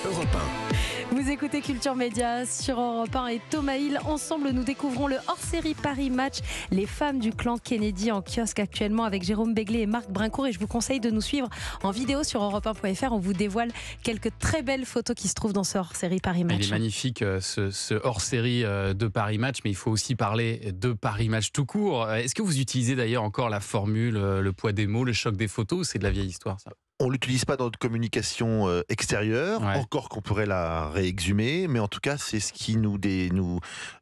Europe 1. Vous écoutez Culture Média sur Europe 1 et Thomas Hill. Ensemble, nous découvrons le hors-série Paris Match, les femmes du clan Kennedy en kiosque actuellement avec Jérôme Béglé et Marc Brincourt. Et je vous conseille de nous suivre en vidéo sur europe1.fr. On vous dévoile quelques très belles photos qui se trouvent dans ce hors-série Paris Match. Il est magnifique ce hors-série de Paris Match, mais il faut aussi parler de Paris Match tout court. Est-ce que vous utilisez d'ailleurs encore la formule, le poids des mots, le choc des photos, ou c'est de la vieille histoire ça ? On ne l'utilise pas dans notre communication extérieure, Ouais. encore qu'on pourrait la réexhumer, mais en tout cas, c'est ce qui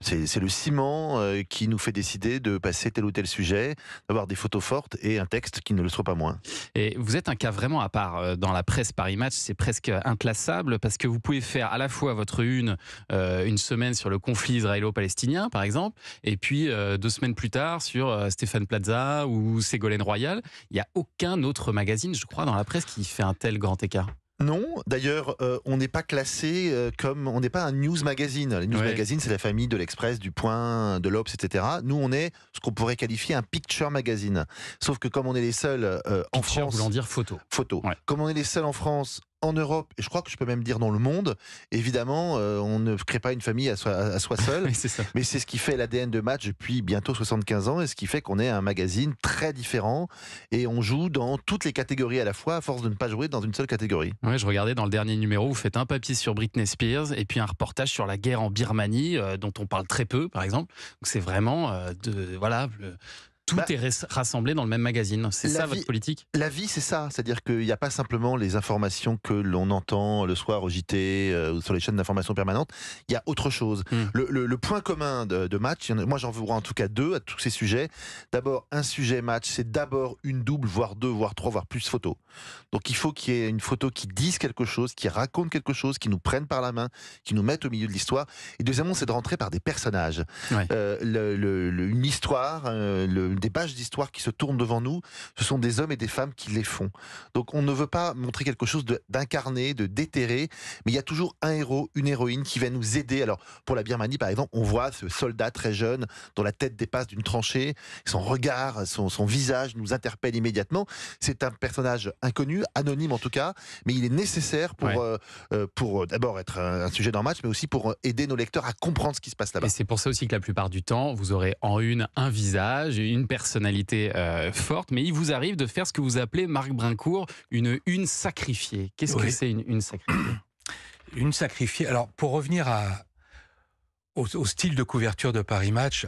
c'est le ciment qui nous fait décider de passer tel ou tel sujet, d'avoir des photos fortes et un texte qui ne le soit pas moins. Et vous êtes un cas vraiment à part dans la presse Paris Match, c'est presque inclassable parce que vous pouvez faire à la fois votre une semaine sur le conflit israélo-palestinien par exemple, et puis 2 semaines plus tard sur Stéphane Plaza ou Ségolène Royal. Il n'y a aucun autre magazine, je crois, dans la presse qui fait un tel grand écart. Non, d'ailleurs, on n'est pas classé comme... On n'est pas un news magazine. Les news Ouais. magazine, c'est la famille de l'Express, du Point, de l'Obs, etc. Nous, on est ce qu'on pourrait qualifier un picture magazine. Sauf que comme on est les seuls en Picture France... voulant dire photo. Photo. Ouais. Comme on est les seuls en France, en Europe, et je crois que je peux même dire dans le monde, évidemment, on ne crée pas une famille à soi seul. Oui, c'est ça. Mais c'est ce qui fait l'ADN de Match depuis bientôt 75 ans et ce qui fait qu'on est un magazine très différent et on joue dans toutes les catégories à la fois à force de ne pas jouer dans une seule catégorie. Ouais, je regardais dans le dernier numéro, vous faites un papier sur Britney Spears et puis un reportage sur la guerre en Birmanie, dont on parle très peu, par exemple. Donc c'est vraiment tout est rassemblé dans le même magazine. C'est la ça vie- votre politique ? La vie, c'est ça. C'est-à-dire qu'il n'y a pas simplement les informations que l'on entend le soir au JT ou sur les chaînes d'information permanentes. Il y a autre chose. Le point commun de Match, moi j'en vois en tout cas 2 à tous ces sujets. D'abord, un sujet Match, c'est d'abord une double, voire 2, voire 3, voire plus photos. Donc il faut qu'il y ait une photo qui dise quelque chose, qui raconte quelque chose, qui nous prenne par la main, qui nous mette au milieu de l'histoire. Et deuxièmement, c'est de rentrer par des personnages. Ouais. Une histoire, des pages d'histoire qui se tournent devant nous, ce sont des hommes et des femmes qui les font. Donc on ne veut pas montrer quelque chose d'incarné, de déterré, mais il y a toujours un héros, une héroïne qui va nous aider. Alors pour la Birmanie par exemple, on voit ce soldat très jeune dont la tête dépasse d'une tranchée, son regard, son visage nous interpelle immédiatement. C'est un personnage inconnu, anonyme en tout cas, mais il est nécessaire pour d'abord être un sujet dans Match, mais aussi pour aider nos lecteurs à comprendre ce qui se passe là-bas. Et c'est pour ça aussi que la plupart du temps, vous aurez en une un visage, une personnalité forte, mais il vous arrive de faire ce que vous appelez, Marc Brincourt, une sacrifiée. Qu'est-ce que c'est une sacrifiée ? Une sacrifiée. Alors, pour revenir au style de couverture de Paris Match,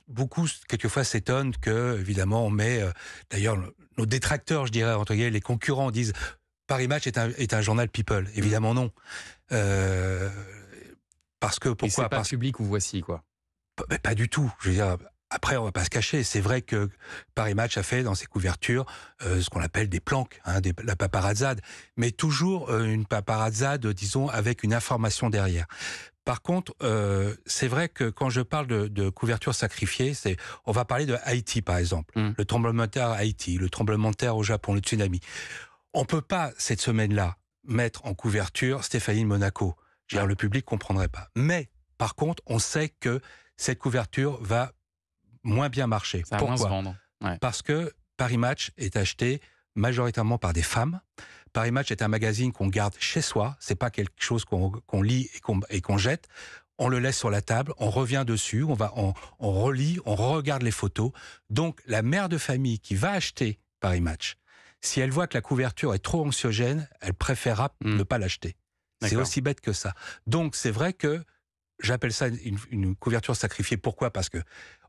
beaucoup, quelquefois, s'étonnent que, évidemment, on met... d'ailleurs, nos détracteurs, je dirais, entre guillemets, les concurrents disent Paris Match est un journal people. Évidemment, non. Parce que, pourquoi ? Et c'est pas public ou voici, quoi. Pas du tout. Je veux dire... Après, on va pas se cacher. C'est vrai que Paris Match a fait dans ses couvertures ce qu'on appelle des planques, la paparazzade, mais toujours une paparazzade, disons, avec une information derrière. Par contre, c'est vrai que quand je parle de couverture sacrifiée, on va parler de Haïti, par exemple. Le tremblement de terre à Haïti, le tremblement de terre au Japon, le tsunami. On peut pas, cette semaine-là, mettre en couverture Stéphanie de Monaco. Je veux dire, le public comprendrait pas. Mais, par contre, on sait que cette couverture va moins bien marcher. Ça va moins se Pourquoi ? vendre. Ouais. Parce que Paris Match est acheté majoritairement par des femmes. Paris Match est un magazine qu'on garde chez soi. C'est pas quelque chose qu'on lit et qu'on jette. On le laisse sur la table, on revient dessus, on relit, on regarde les photos. Donc, la mère de famille qui va acheter Paris Match, si elle voit que la couverture est trop anxiogène, elle préférera ne pas l'acheter. C'est D'accord. aussi bête que ça. Donc, c'est vrai que j'appelle ça une couverture sacrifiée. Pourquoi ? Parce que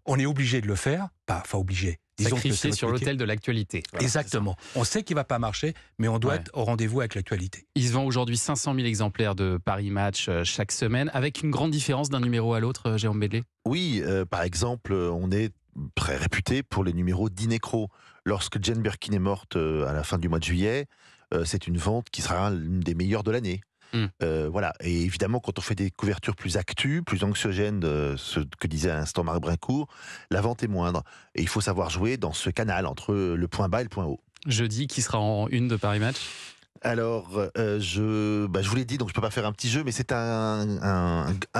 on est obligé de le faire, enfin obligé. Disons que c'est Sacrifié notre sur métier. l'autel de l'actualité. Voilà, Exactement. On sait qu'il ne va pas marcher, mais on doit Ouais. être au rendez-vous avec l'actualité. Il se vend aujourd'hui 500 000 exemplaires de Paris Match chaque semaine, avec une grande différence d'un numéro à l'autre, Jérôme Béglé. Oui, par exemple, on est très réputé pour les numéros d'Inécro. Lorsque Jane Birkin est morte à la fin du mois de juillet, c'est une vente qui sera l'une des meilleures de l'année. Voilà. Et évidemment, quand on fait des couvertures plus actus, plus anxiogènes, ce que disait à l'instant Marc Brincourt, la vente est moindre. Et il faut savoir jouer dans ce canal entre le point bas et le point haut. Jeudi, qui sera en une de Paris Match ? Alors, je vous l'ai dit, donc je peux pas faire un petit jeu, mais c'est un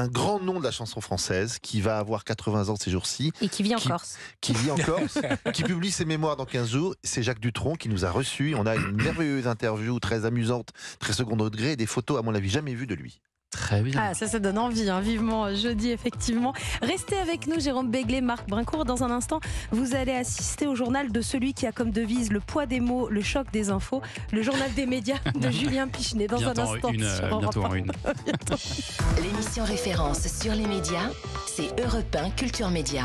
grand nom de la chanson française qui va avoir 80 ans ces jours-ci. Et qui vit en Corse. Qui vit en Corse, qui publie ses mémoires dans 15 jours. C'est Jacques Dutronc qui nous a reçus. On a une merveilleuse interview très amusante, très second degré, et des photos à mon avis jamais vues de lui. Très bien. Ah, ça donne envie, hein, vivement jeudi, effectivement. Restez avec nous, Jérôme Béglé, Marc Brincourt. Dans un instant, vous allez assister au journal de celui qui a comme devise le poids des mots, le choc des infos, le journal des médias de Julien Pichenet. Dans bientôt un instant, bientôt en une. L'émission référence sur les médias, c'est Europe 1 Culture Média.